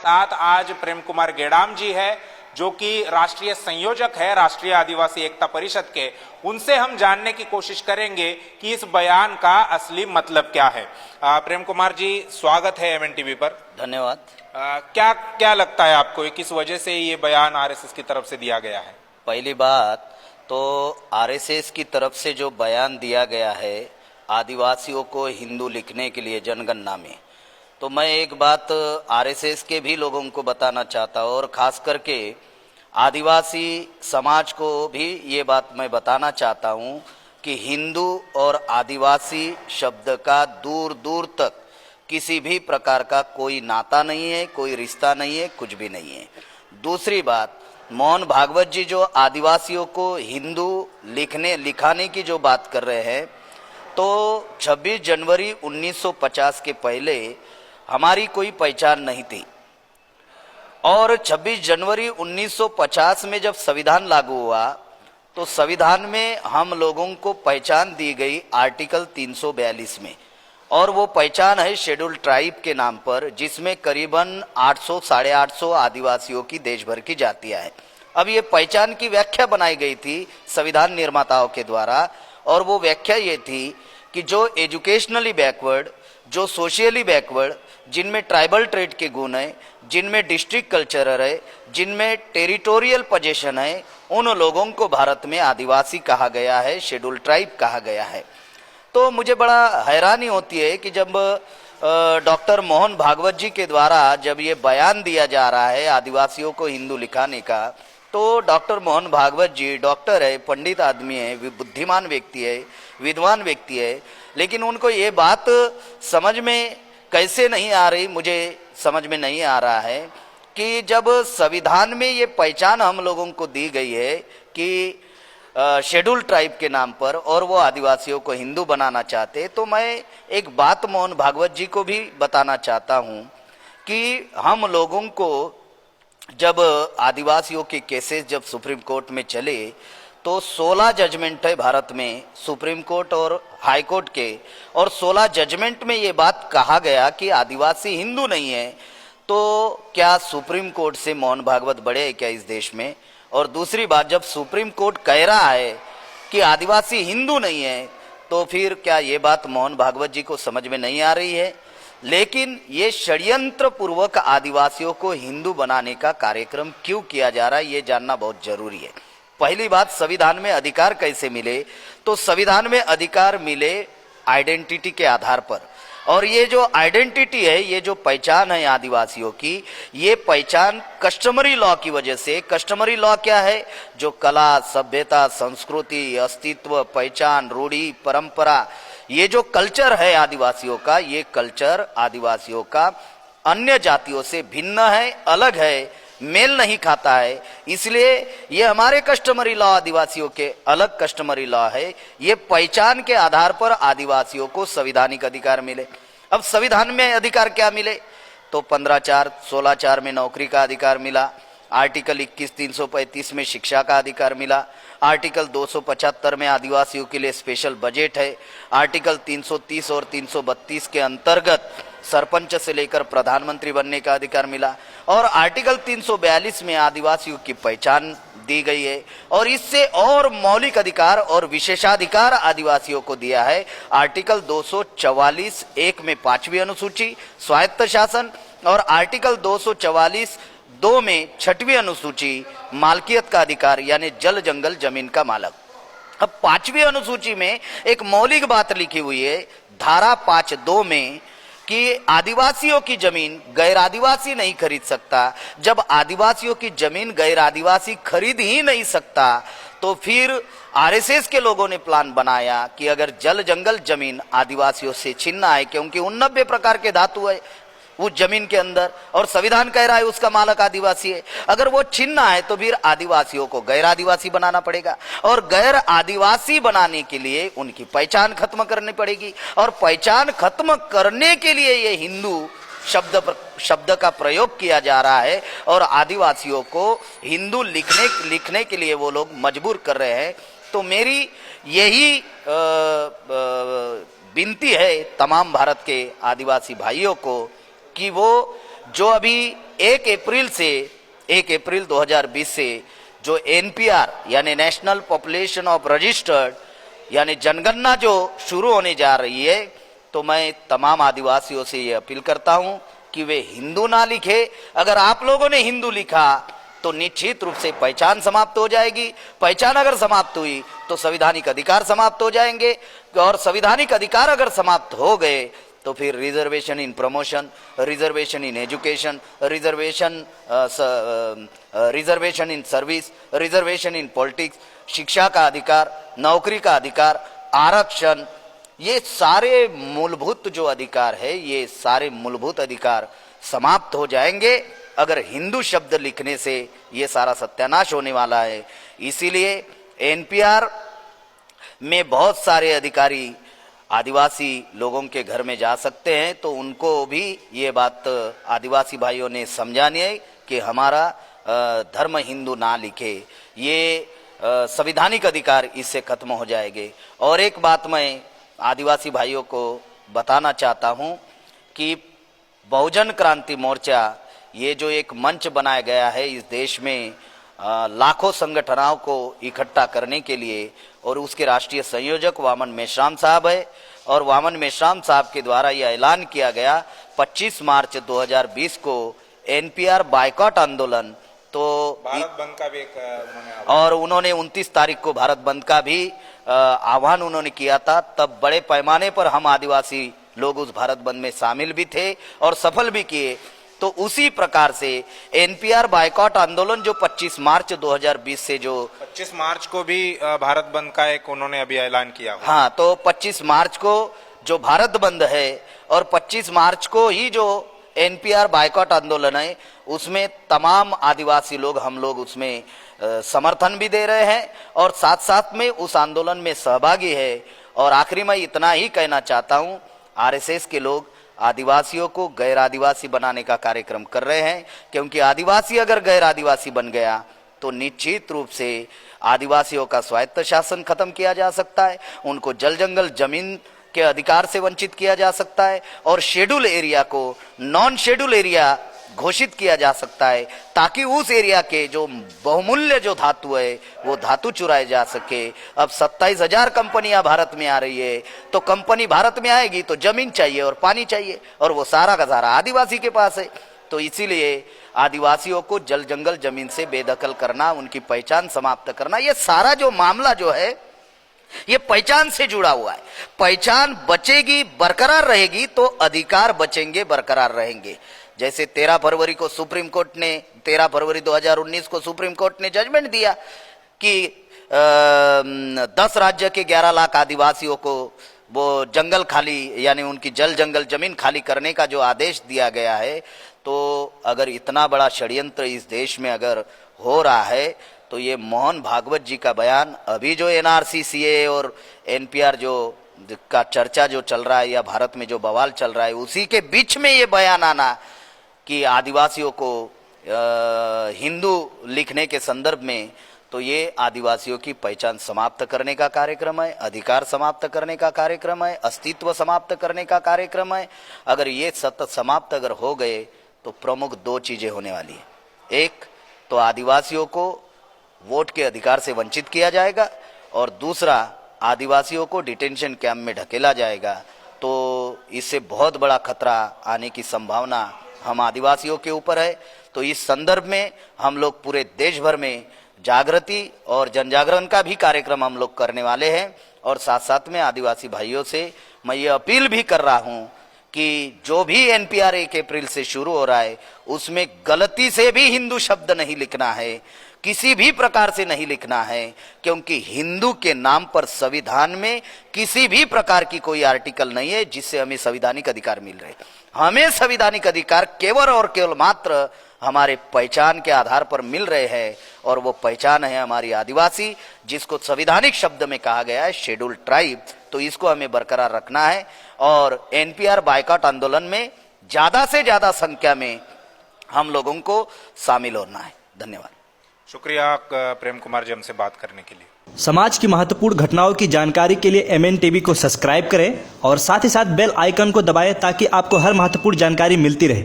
साथ आज प्रेम कुमार गेडाम जी है, जो कि राष्ट्रीय संयोजक है राष्ट्रीय आदिवासी एकता परिषद के। उनसे हम जानने की कोशिश करेंगे कि इस बयान का असली मतलब क्या है। प्रेम कुमार जी, स्वागत है एमएन टीवी पर। धन्यवाद। क्या क्या लगता है आपको, किस वजह से ये बयान आरएसएस की तरफ से दिया गया है? पहली बात तो आरएसएस की तरफ से जो बयान दिया गया है आदिवासियों को हिंदू लिखने के लिए जनगणना में, तो मैं एक बात आरएसएस के भी लोगों को बताना चाहता हूँ और खास करके आदिवासी समाज को भी ये बात मैं बताना चाहता हूँ कि हिंदू और आदिवासी शब्द का दूर दूर तक किसी भी प्रकार का कोई नाता नहीं है, कोई रिश्ता नहीं है, कुछ भी नहीं है। दूसरी बात, मोहन भागवत जी जो आदिवासियों को हिंदू लिखाने की जो बात कर रहे हैं, तो 26 जनवरी 1950 के पहले हमारी कोई पहचान नहीं थी और 26 जनवरी 1950 में जब संविधान लागू हुआ तो संविधान में हम लोगों को पहचान दी गई आर्टिकल 342 में, और वो पहचान है शेड्यूल ट्राइब के नाम पर, जिसमें करीबन 800 साढ़े 800 आदिवासियों की देश भर की जातियां हैं। अब ये पहचान की व्याख्या बनाई गई थी संविधान निर्माताओं के द्वारा, और वो व्याख्या ये थी कि जो एजुकेशनली बैकवर्ड, जो सोशियली बैकवर्ड, जिनमें ट्राइबल ट्रेड के गुण है, जिनमें डिस्ट्रिक्ट कल्चर है, जिनमें टेरिटोरियल पोजीशन है, उन लोगों को भारत में आदिवासी कहा गया है, शेड्यूल ट्राइब कहा गया है। तो मुझे बड़ा हैरानी होती है कि जब डॉक्टर मोहन भागवत जी के द्वारा जब ये बयान दिया जा रहा है आदिवासियों को हिंदू लिखाने का, तो डॉक्टर मोहन भागवत जी डॉक्टर है, पंडित आदमी है, बुद्धिमान व्यक्ति है, विद्वान व्यक्ति है, लेकिन उनको ये बात समझ में कैसे नहीं आ रही, मुझे समझ में नहीं आ रहा है कि जब संविधान में ये पहचान हम लोगों को दी गई है कि शेड्यूल ट्राइब के नाम पर, और वो आदिवासियों को हिंदू बनाना चाहते, तो मैं एक बात मोहन भागवत जी को भी बताना चाहता हूँ कि हम लोगों को जब आदिवासियों के केसेस जब सुप्रीम कोर्ट में चले तो 16 जजमेंट है भारत में, सुप्रीम कोर्ट और हाई कोर्ट के, और 16 जजमेंट में ये बात कहा गया कि आदिवासी हिंदू नहीं है। तो क्या सुप्रीम कोर्ट से मोहन भागवत बड़े हैं क्या इस देश में? और दूसरी बात, जब सुप्रीम कोर्ट कह रहा है कि आदिवासी हिंदू नहीं है, तो फिर क्या ये बात मोहन भागवत जी को समझ में नहीं आ रही है? लेकिन ये षड्यंत्र पूर्वक आदिवासियों को हिंदू बनाने का कार्यक्रम क्यों किया जा रहा है, ये जानना बहुत जरूरी है। पहली बात, संविधान में अधिकार कैसे मिले? तो संविधान में अधिकार मिले आइडेंटिटी के आधार पर, और ये जो आइडेंटिटी है, ये जो पहचान है आदिवासियों की, ये पहचान कस्टमरी लॉ की वजह से। कस्टमरी लॉ क्या है? जो कला, सभ्यता, संस्कृति, अस्तित्व, पहचान, रूढ़ी, परंपरा, ये जो कल्चर है आदिवासियों का, ये कल्चर आदिवासियों का अन्य जातियों से भिन्न है, अलग है, मेल नहीं खाता है, इसलिए ये हमारे कस्टमरी लॉ आदिवासियों के अलग कस्टमरी लॉ है। ये पहचान के आधार पर आदिवासियों को संवैधानिक अधिकार मिले। अब संविधान में अधिकार क्या मिले? तो 15(4), 16(4) में नौकरी का अधिकार मिला, आर्टिकल 21, 335 में शिक्षा का अधिकार मिला, आर्टिकल 275 में आदिवासियों के लिए स्पेशल बजट है, आर्टिकल 330 और 332 के अंतर्गत सरपंच से लेकर प्रधानमंत्री बनने का अधिकार मिला, और आर्टिकल 342 में आदिवासियों की पहचान दी गई है, और इससे और मौलिक अधिकार और विशेषाधिकार आदिवासियों को दिया है। आर्टिकल 244(1) में 5वीं अनुसूची स्वायत्त शासन, और आर्टिकल 244(2) में 6वीं अनुसूची मालकियत का अधिकार, यानी जल जंगल जमीन का मालक। अब 5वीं अनुसूची में एक मौलिक बात लिखी हुई है, धारा 5(2) में, कि आदिवासियों की जमीन गैर आदिवासी नहीं खरीद सकता। जब आदिवासियों की जमीन गैर आदिवासी खरीद ही नहीं सकता, तो फिर आरएसएस के लोगों ने प्लान बनाया कि अगर जल जंगल जमीन आदिवासियों से छीनना है, क्योंकि 89 प्रकार के धातु है उस जमीन के अंदर, और संविधान कह रहा है उसका मालक आदिवासी है, अगर वो छीनना है तो फिर आदिवासियों को गैर आदिवासी बनाना पड़ेगा, और गैर आदिवासी बनाने के लिए उनकी पहचान खत्म करनी पड़ेगी, और पहचान खत्म करने के लिए ये हिंदू शब्द का प्रयोग किया जा रहा है, और आदिवासियों को हिंदू लिखने के लिए वो लोग मजबूर कर रहे हैं। तो मेरी यही विनती है तमाम भारत के आदिवासी भाइयों को कि वो जो अभी 1 अप्रैल 2020 से जो एनपीआर यानी नेशनल पॉपुलेशन ऑफ रजिस्टर्ड यानी जनगणना जो शुरू होने जा रही है, तो मैं तमाम आदिवासियों से ये अपील करता हूं कि वे हिंदू ना लिखे। अगर आप लोगों ने हिंदू लिखा तो निश्चित रूप से पहचान समाप्त हो जाएगी। पहचान अगर समाप्त हुई तो संवैधानिक अधिकार समाप्त हो जाएंगे, और संवैधानिक अधिकार अगर समाप्त हो गए तो फिर reservation in promotion, reservation in education, reservation in service, reservation in politics, शिक्षा का अधिकार, नौकरी का अधिकार, आरक्षण, ये सारे मूलभूत जो अधिकार है, ये सारे मूलभूत अधिकार समाप्त हो जाएंगे अगर हिंदू शब्द लिखने से। ये सारा सत्यानाश होने वाला है। इसीलिए एनपीआर में बहुत सारे अधिकारी आदिवासी लोगों के घर में जा सकते हैं, तो उनको भी ये बात आदिवासी भाइयों ने समझानी है कि हमारा धर्म हिंदू ना लिखे। ये संवैधानिक अधिकार इससे खत्म हो जाएंगे। और एक बात मैं आदिवासी भाइयों को बताना चाहता हूं कि बहुजन क्रांति मोर्चा ये जो एक मंच बनाया गया है इस देश में लाखों संगठनों को इकट्ठा करने के लिए, और उसके राष्ट्रीय संयोजक वामन मेश्राम साहब है, और वामन मेश्राम साहब के द्वारा यह ऐलान किया गया 25 मार्च 2020 को एनपीआर बायकॉट आंदोलन, तो भारत बंद का भी एक और उन्होंने 29 तारीख को भारत बंद का भी आह्वान उन्होंने किया था। तब बड़े पैमाने पर हम आदिवासी लोग उस भारत बंद में शामिल भी थे और सफल भी किए। तो उसी प्रकार से एनपीआर बायकॉट आंदोलन जो 25 मार्च 2020 से जो 25 मार्च को भी भारत बंद का एक उन्होंने अभी ऐलान किया। हाँ, तो 25 मार्च को जो भारत बंद है और 25 मार्च को ही जो एनपीआर बायकॉट आंदोलन है, उसमें तमाम आदिवासी लोग, हम लोग उसमें समर्थन भी दे रहे हैं और साथ साथ में उस आंदोलन में सहभागी है। और आखिरी में इतना ही कहना चाहता हूँ, आरएसएस के लोग आदिवासियों को गैर आदिवासी बनाने का कार्यक्रम कर रहे हैं, क्योंकि आदिवासी अगर गैर आदिवासी बन गया तो निश्चित रूप से आदिवासियों का स्वायत्त शासन खत्म किया जा सकता है, उनको जल जंगल जमीन के अधिकार से वंचित किया जा सकता है, और शेड्यूल एरिया को नॉन शेड्यूल एरिया घोषित किया जा सकता है, ताकि उस एरिया के जो बहुमूल्य जो धातु है वो धातु चुराए जा सके। अब 27,000 कंपनियां भारत में आ रही है, तो कंपनी भारत में आएगी तो जमीन चाहिए और पानी चाहिए, और वो सारा का सारा आदिवासी के पास है। तो इसीलिए आदिवासियों को जल जंगल जमीन से बेदखल करना, उनकी पहचान समाप्त करना, ये सारा जो मामला जो है ये पहचान से जुड़ा हुआ है। पहचान बचेगी, बरकरार रहेगी, तो अधिकार बचेंगे, बरकरार रहेंगे। जैसे 13 फरवरी को सुप्रीम कोर्ट ने 13 फरवरी 2019 को सुप्रीम कोर्ट ने जजमेंट दिया कि 10 राज्य के 11 लाख आदिवासियों को वो जंगल खाली यानी उनकी जल जंगल जमीन खाली करने का जो आदेश दिया गया है, तो अगर इतना बड़ा षड्यंत्र इस देश में अगर हो रहा है, तो ये मोहन भागवत जी का बयान, अभी जो एनआरसी, सीए और एनपीआर जो का चर्चा जो चल रहा है या भारत में जो बवाल चल रहा है, उसी के बीच में ये बयान आना कि आदिवासियों को हिंदू लिखने के संदर्भ में, तो ये आदिवासियों की पहचान समाप्त करने का कार्यक्रम है, अधिकार समाप्त करने का कार्यक्रम है, अस्तित्व समाप्त करने का कार्यक्रम है। अगर ये सतत समाप्त अगर हो गए तो प्रमुख 2 चीजें होने वाली है। एक तो आदिवासियों को वोट के अधिकार से वंचित किया जाएगा, और दूसरा आदिवासियों को डिटेंशन कैंप में ढकेला जाएगा। तो इससे बहुत बड़ा खतरा आने की संभावना हम आदिवासियों के ऊपर है। तो इस संदर्भ में हम लोग पूरे देश भर में जागृति और जनजागरण का भी कार्यक्रम हम लोग करने वाले हैं, और साथ साथ में आदिवासी भाइयों से मैं ये अपील भी कर रहा हूं कि जो भी एनपीआर 1 अप्रैल से शुरू हो रहा है, उसमें गलती से भी हिंदू शब्द नहीं लिखना है, किसी भी प्रकार से नहीं लिखना है, क्योंकि हिंदू के नाम पर संविधान में किसी भी प्रकार की कोई आर्टिकल नहीं है जिससे हमें संवैधानिक अधिकार मिल रहे। हमें संवैधानिक अधिकार केवल और केवल मात्र हमारे पहचान के आधार पर मिल रहे हैं, और वो पहचान है हमारी आदिवासी, जिसको संवैधानिक शब्द में कहा गया है शेड्यूल ट्राइब। तो इसको हमें बरकरार रखना है, और एनपीआर बायकॉट आंदोलन में ज्यादा से ज्यादा संख्या में हम लोगों को शामिल होना है। धन्यवाद। शुक्रिया प्रेम कुमार जी हमसे बात करने के लिए। समाज की महत्वपूर्ण घटनाओं की जानकारी के लिए MN टीवी को सब्सक्राइब करें और साथ ही साथ बेल आइकन को दबाएं ताकि आपको हर महत्वपूर्ण जानकारी मिलती रहे।